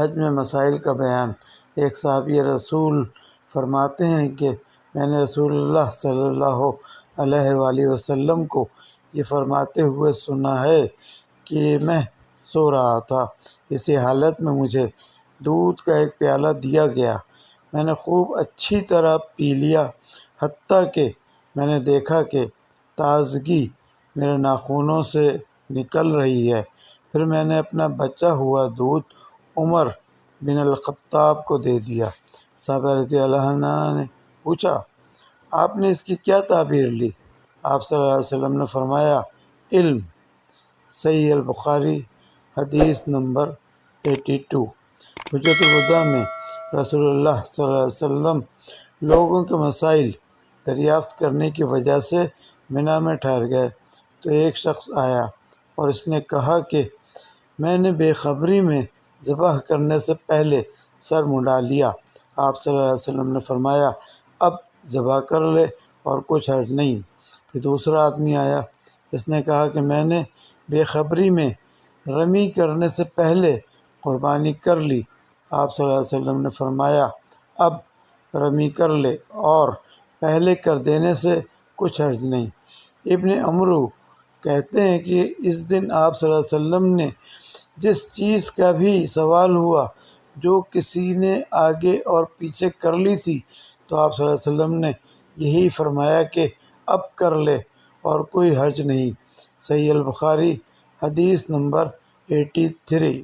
حج میں مسائل کا بیان۔ ایک صحابی رسول فرماتے ہیں کہ میں نے رسول اللہ صلی اللہ علیہ وآلہ وسلم کو یہ فرماتے ہوئے سنا ہے کہ میں سو رہا تھا، اسی حالت میں مجھے دودھ کا ایک پیالہ دیا گیا، میں نے خوب اچھی طرح پی لیا، حتیٰ کہ میں نے دیکھا کہ تازگی میرے ناخنوں سے نکل رہی ہے۔ پھر میں نے اپنا بچا ہوا دودھ عمر بن الخطاب کو دے دیا۔ صحابہ رضی اللہ عنہ نے پوچھا، آپ نے اس کی کیا تعبیر لی؟ آپ صلی اللہ علیہ وسلم نے فرمایا، علم۔ صحیح البخاری حدیث نمبر 82۔ حجۃ الوداع میں رسول اللہ صلی اللہ علیہ وسلم لوگوں کے مسائل دریافت کرنے کی وجہ سے منا میں ٹھہر گئے تو ایک شخص آیا اور اس نے کہا کہ میں نے بے خبری میں ذبح کرنے سے پہلے سر منڈا لیا۔ آپ صلی اللہ علیہ وسلم نے فرمایا، اب ذبح کر لے اور کچھ حرج نہیں۔ پھر دوسرا آدمی آیا، اس نے کہا کہ میں نے بے خبری میں رمی کرنے سے پہلے قربانی کر لی۔ آپ صلی اللہ علیہ وسلم نے فرمایا، اب رمی کر لے اور پہلے کر دینے سے کچھ حرج نہیں۔ ابن عمرو کہتے ہیں کہ اس دن آپ صلی اللہ علیہ وسلم نے جس چیز کا بھی سوال ہوا جو کسی نے آگے اور پیچھے کر لی تھی تو آپ صلی اللہ علیہ وسلم نے یہی فرمایا کہ اب کر لے اور کوئی حرج نہیں۔ صحیح البخاری حدیث نمبر 83۔